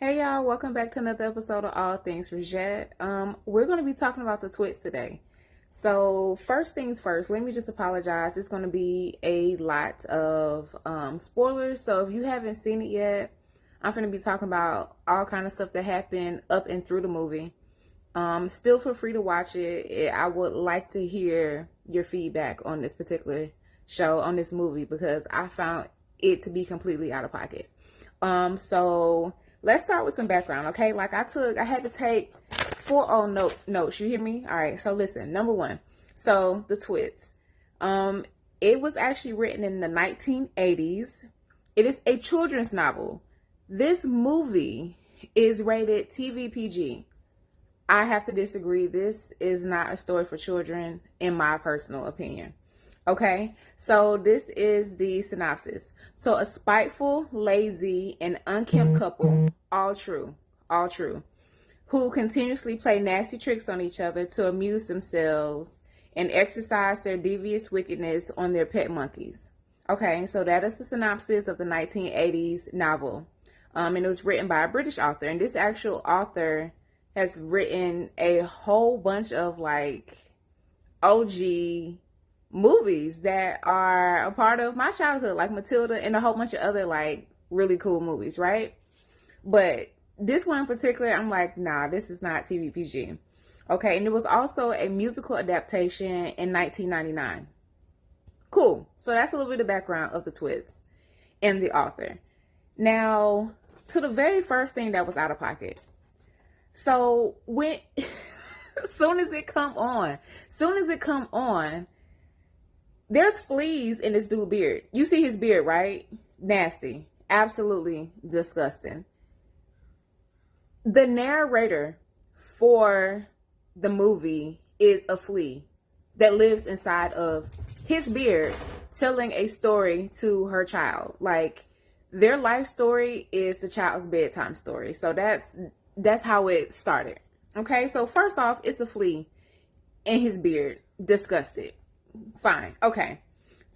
Hey y'all, welcome back to another episode of All Things Rej'et. We're going to be talking about the Twits today. So first things first, let me just apologize. It's going to be a lot of spoilers. So if you haven't seen it yet, I'm going to be talking about all kind of stuff that happened up and through the movie. Still feel free to watch it. I would like to hear your feedback on this particular show, on this movie, because I found it to be completely out of pocket. So let's start with some background, okay? Like I had to take full on notes. You hear me? All right. So listen, number one. So the Twits. It was actually written in the 1980s. It is a children's novel. This movie is rated TV PG. I have to disagree. This is not a story for children, in my personal opinion. Okay, so this is the synopsis. So a spiteful, lazy, and unkempt couple, all true, who continuously play nasty tricks on each other to amuse themselves and exercise their devious wickedness on their pet monkeys. Okay, so that is the synopsis of the 1980s novel. And it was written by a British author. And this actual author has written a whole bunch of like OG movies that are a part of my childhood, like Matilda and a whole bunch of other like really cool movies, right? But this one in particular, I'm like, nah, this is not TV PG. Okay, and it was also a musical adaptation in 1999. Cool. So that's a little bit of background of the Twits and the author. Now, to the very first thing that was out of pocket. So when soon as it come on, there's fleas in this dude's beard. You see his beard, right? Nasty. Absolutely disgusting. The narrator for the movie is a flea that lives inside of his beard, telling a story to her child. Like, their life story is the child's bedtime story. So that's how it started. Okay, so first off, it's a flea in his beard. Disgusted. Fine. Okay.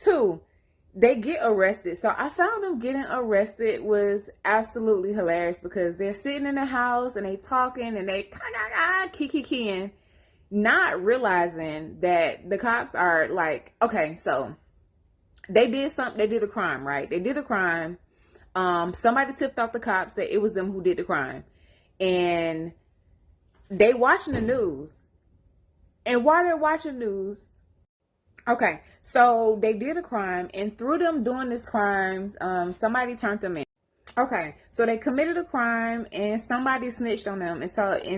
2, they get arrested. So I found them getting arrested was absolutely hilarious because they're sitting in the house and they talking and they kikiing, not realizing that the cops are like, okay, so they did something. They did a crime, right? They did a crime. Somebody tipped off the cops that it was them who did the crime. And they watching the news. And while they're watching news, okay, so they did a crime, and through them doing this crime, somebody turned them in. Okay, so they committed a crime, and somebody snitched on them and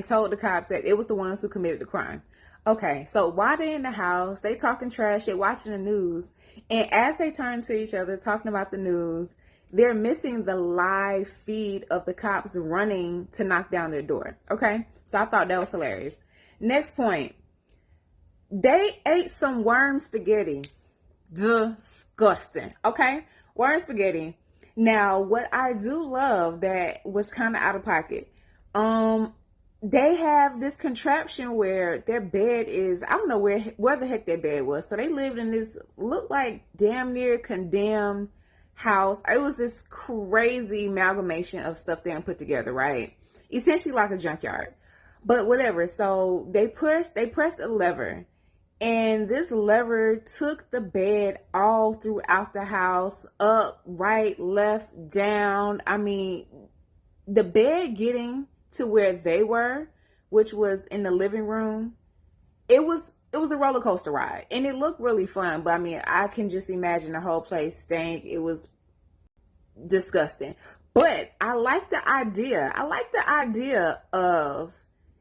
told the cops that it was the ones who committed the crime. Okay, so while they're in the house, they talking trash, they watching the news, and as they turn to each other talking about the news, they're missing the live feed of the cops running to knock down their door. Okay, so I thought that was hilarious. Next point. They ate some worm spaghetti. Disgusting. Okay? Worm spaghetti. Now, what I do love that was kind of out of pocket. They have this contraption where their bed is, I don't know where the heck their bed was. So they lived in this, looked like damn near condemned house. It was this crazy amalgamation of stuff they put together, right? Essentially like a junkyard. But whatever. So they pressed a lever. And this lever took the bed all throughout the house, up, right, left, down. I mean, the bed getting to where they were, which was in the living room, it was a roller coaster ride. And it looked really fun. But I mean, I can just imagine the whole place stank. It was disgusting. But I like the idea. I like the idea of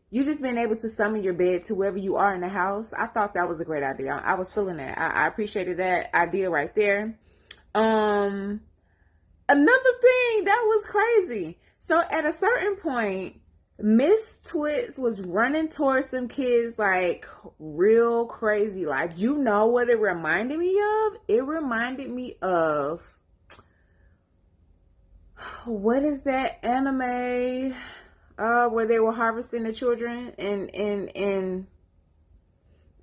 you just being able to summon your bed to wherever you are in the house. I thought that was a great idea. I was feeling that. I appreciated that idea right there. Another thing that was crazy. So at a certain point, Miss Twits was running towards some kids like real crazy. Like, you know what it reminded me of? It reminded me of, what is that anime? Where they were harvesting the children and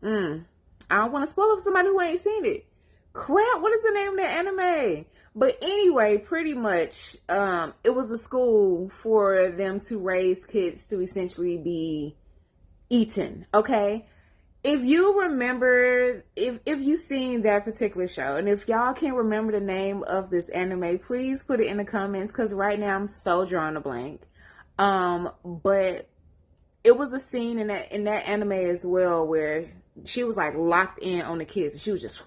I don't want to spoil it for somebody who ain't seen it, Crap, what is the name of that anime? But anyway, pretty much, it was a school for them to raise kids to essentially be eaten. Okay, if you remember, if you've seen that particular show, and if y'all can't remember the name of this anime, please put it in the comments, because right now I'm so drawing a blank. But it was a scene in that anime as well where she was like locked in on the kids, and she was just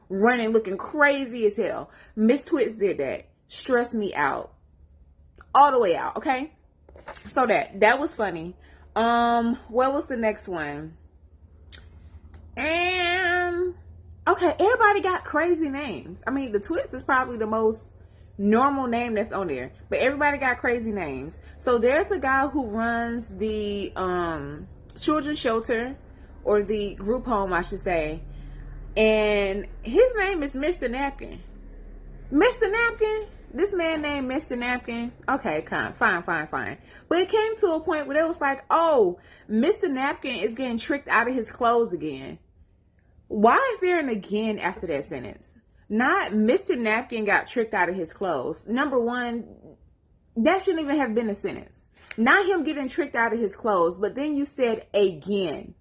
running, looking crazy as hell. Miss Twits did that. Stressed me out, all the way out. Okay, so that was funny. What was the next one? And okay, everybody got crazy names. I mean, the Twits is probably the most normal name that's on there, but everybody got crazy names. So there's a guy who runs the children's shelter, or the group home, I should say, and his name is Mr. Napkin. Mr. Napkin? This man named Mr. Napkin? Okay, fine. But it came to a point where it was like, oh, Mr. Napkin is getting tricked out of his clothes again. Why is there an again after that sentence? Not Mr. Napkin got tricked out of his clothes. Number one, that shouldn't even have been a sentence. Not him getting tricked out of his clothes, but then you said again.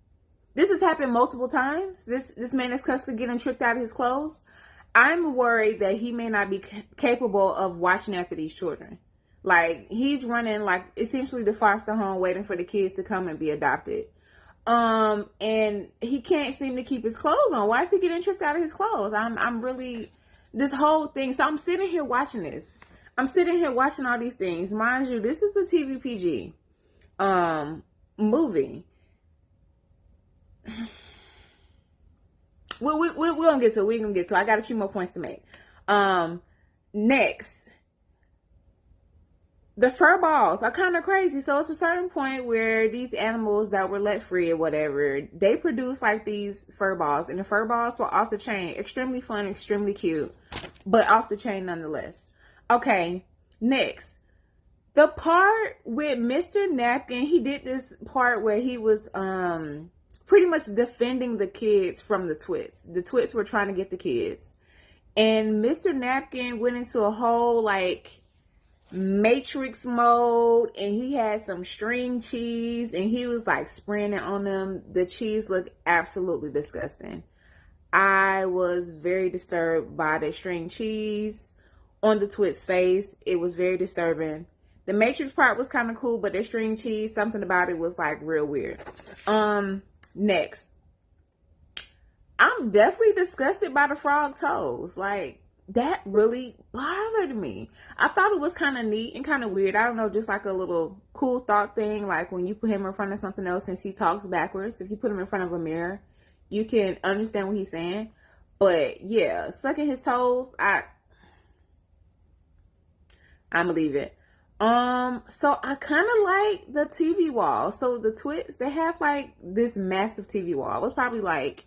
This has happened multiple times. This man is constantly getting tricked out of his clothes. I'm worried that he may not be capable of watching after these children. Like, he's running like essentially the foster home, waiting for the kids to come and be adopted. And he can't seem to keep his clothes on. Why is he getting tricked out of his clothes? I'm really, this whole thing. So I'm sitting here watching this. I'm sitting here watching all these things. Mind you, this is the TVPG movie. We're gonna get to it. We're gonna get to it. I got a few more points to make. Next, the fur balls are kind of crazy. So it's a certain point where these animals that were let free or whatever, they produce like these fur balls, and the fur balls were off the chain. Extremely fun, extremely cute, but off the chain nonetheless. Okay, next, the part with Mr. Napkin, he did this part where he was pretty much defending the kids from the Twits. The Twits were trying to get the kids, and Mr. Napkin went into a whole like Matrix mode, and he had some string cheese, and he was like spraying it on them. The cheese looked absolutely disgusting. I was very disturbed by the string cheese on the Twit's face. It was very disturbing. The Matrix part was kind of cool, but the string cheese, something about it was like real weird. Next, I'm definitely disgusted by the frog toes. Like, that really bothered me. I thought it was kind of neat and kind of weird. I don't know, just like a little cool thought thing. Like when you put him in front of something else, since he talks backwards, if you put him in front of a mirror, you can understand what he's saying. But yeah, sucking his toes, I'm gonna leave it. So I kind of like the TV wall. So the Twits, they have like this massive TV wall. It was probably like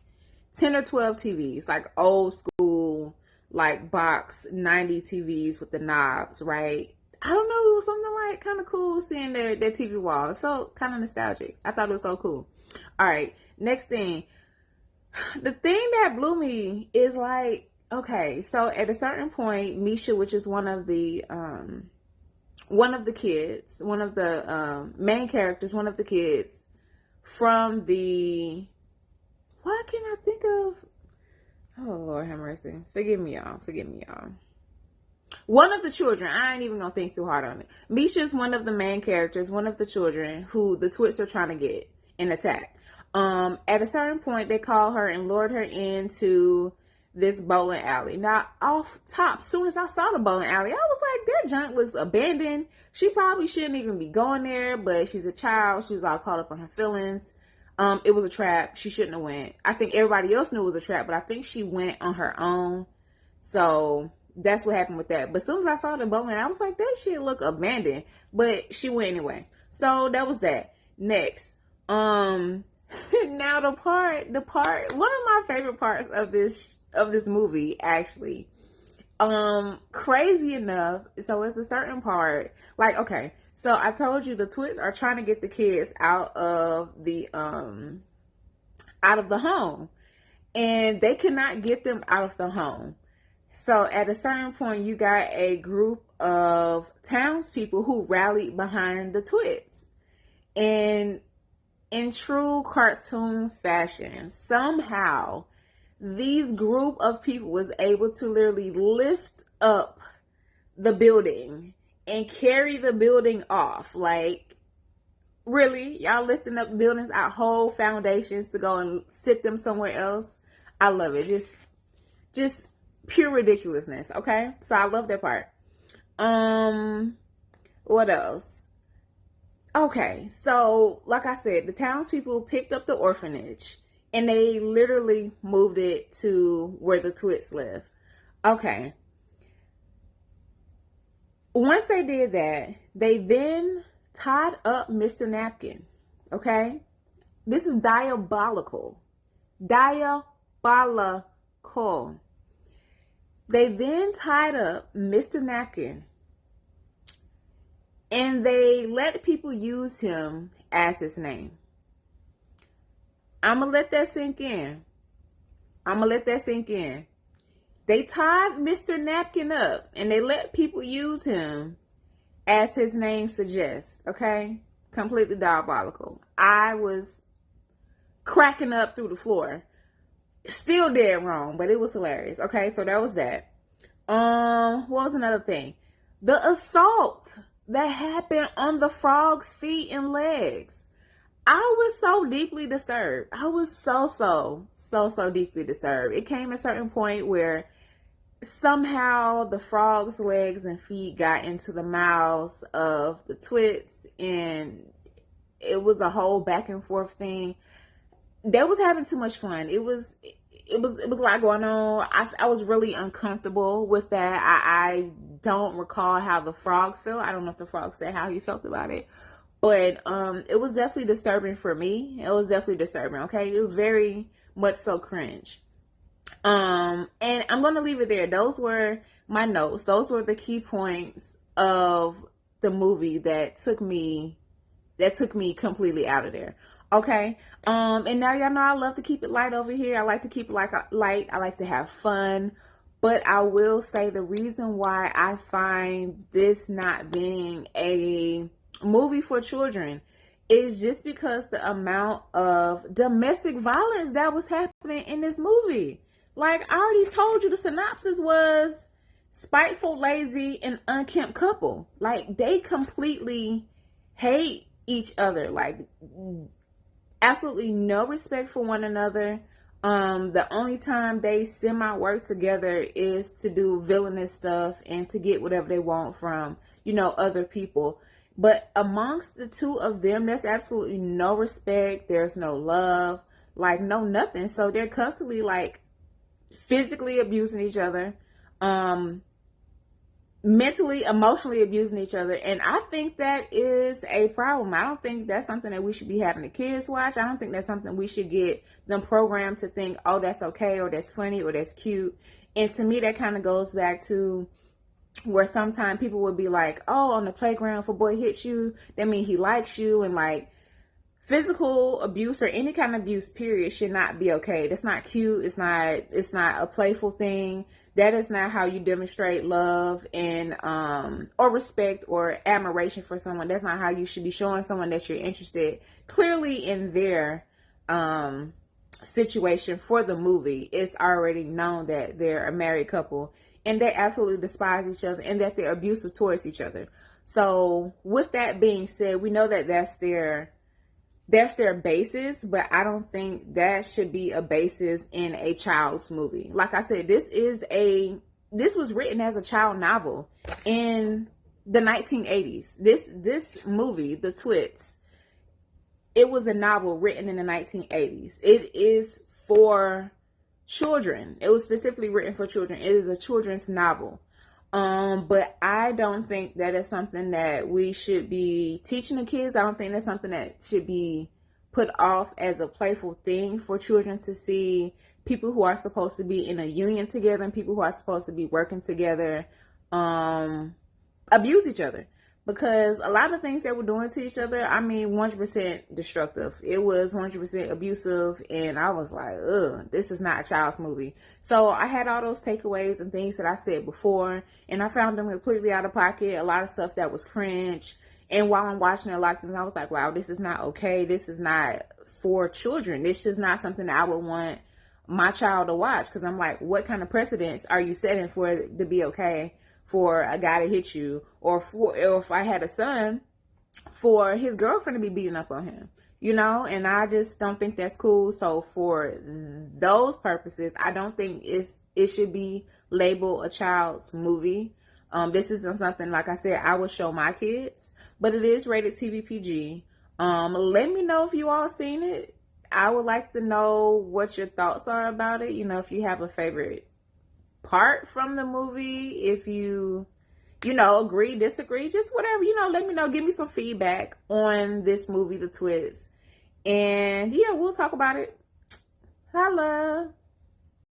10 or 12 TVs, like old school, like box 90 TVs with the knobs, right? I don't know, it was something like kind of cool seeing their TV wall. It felt kind of nostalgic. I thought it was so cool. All right, next thing. The thing that blew me is like, okay, so at a certain point, Misha, which is one of the kids, one of the main characters, one of the kids from the, why can't I think of, oh Lord have mercy, forgive me y'all. One of the children, I ain't even gonna think too hard on it. Misha's one of the main characters, one of the children who the Twits are trying to get and attack. At a certain point, they called her and lured her into this bowling alley. Now, off top, soon as I saw the bowling alley, I was like, that junk looks abandoned. She probably shouldn't even be going there, but she's a child. She was all caught up on her feelings. It was a trap. She shouldn't have went. I think everybody else knew it was a trap, but I think she went on her own. So that's what happened with that. But as soon as I saw the bowling, I was like, that shit look abandoned. But she went anyway. So that was that. Next. Now the part, one of my favorite parts of this movie, actually, crazy enough. So it's a certain part, like, okay, so I told you the Twits are trying to get the kids out of the home, and they could not get them out of the home. So at a certain point, you got a group of townspeople who rallied behind the Twits. And in true cartoon fashion, somehow these group of people was able to literally lift up the building and carry the building off. Like, really? Y'all lifting up buildings out whole foundations to go and sit them somewhere else? I love it. Just pure ridiculousness. Okay, so I love that part. What else? Okay, so like I said, the townspeople picked up the orphanage and they literally moved it to where the Twits live. Okay. Once they did that, they then tied up Mr. Napkin. Okay? This is diabolical. Diabolical. They then tied up Mr. Napkin and they let people use him as his name. I'm going to let that sink in. They tied Mr. Napkin up and they let people use him as his name suggests. Okay? Completely diabolical. I was cracking up through the floor. Still dead wrong, but it was hilarious. Okay, so that was that. What was another thing? The assault that happened on the frog's feet and legs. I was so deeply disturbed. I was so deeply disturbed. It came a certain point where somehow the frog's legs and feet got into the mouths of the Twits, and it was a whole back and forth thing. They was having too much fun. It was a lot going on. I was really uncomfortable with that. I don't recall how the frog felt. I don't know if the frog said how he felt about it. But it was definitely disturbing for me. It was definitely disturbing, okay? It was very much so cringe. And I'm going to leave it there. Those were my notes. Those were the key points of the movie that took me completely out of there. Okay. And now y'all know I love to keep it light over here. I like to keep it light. I like to have fun. But I will say the reason why I find this not being a movie for children is just because the amount of domestic violence that was happening in this movie. Like, I already told you, the synopsis was spiteful, lazy, and unkempt couple. Like, they completely hate each other. Like, absolutely no respect for one another. The only time they semi-work together is to do villainous stuff and to get whatever they want from, other people. But amongst the two of them, there's absolutely no respect. There's no love, like no nothing. So they're constantly like physically abusing each other, mentally, emotionally abusing each other. And I think that is a problem. I don't think that's something that we should be having the kids watch. I don't think that's something we should get them programmed to think, oh, that's okay, or that's funny, or that's cute. And to me, that kind of goes back to where sometimes people would be like, oh, on the playground, if a boy hits you, that means he likes you. And like, physical abuse or any kind of abuse, period, should not be okay. That's not cute. It's not a playful thing. That is not how you demonstrate love and or respect or admiration for someone. That's not how you should be showing someone that you're interested. Clearly in their situation for the movie, it's already known that they're a married couple and they absolutely despise each other and that they're abusive towards each other. So with that being said, we know that that's their basis, but I don't think that should be a basis in a child's movie. Like I said, this was written as a child novel in the 1980s. This movie, The Twits, it was a novel written in the 1980s. It is for children. It was specifically written for children. It is a children's novel. But I don't think that is something that we should be teaching the kids. I don't think that's something that should be put off as a playful thing for children to see people who are supposed to be in a union together and people who are supposed to be working together, abuse each other. because a lot of things they were doing to each other, I mean, 100% destructive. It was 100% abusive, and I was like, ugh, this is not a child's movie. So I had all those takeaways and things that I said before, and I found them completely out of pocket. A lot of stuff that was cringe. And while I'm watching a lot of things, I was like, wow, this is not okay. This is not for children. This is not something that I would want my child to watch. Because I'm like, what kind of precedents are you setting for it to be okay for a guy to hit you, or if I had a son, for his girlfriend to be beating up on him, you know? And I just don't think that's cool. So for those purposes, I don't think it should be labeled a child's movie. This isn't something, like I said, I would show my kids, but it is rated TV PG. Let me know if you all seen it. I would like to know what your thoughts are about it. You know, if you have a favorite part from the movie, if you agree, disagree, just whatever, let me know. Give me some feedback on this movie, The Twits. And yeah, we'll talk about it. Holla.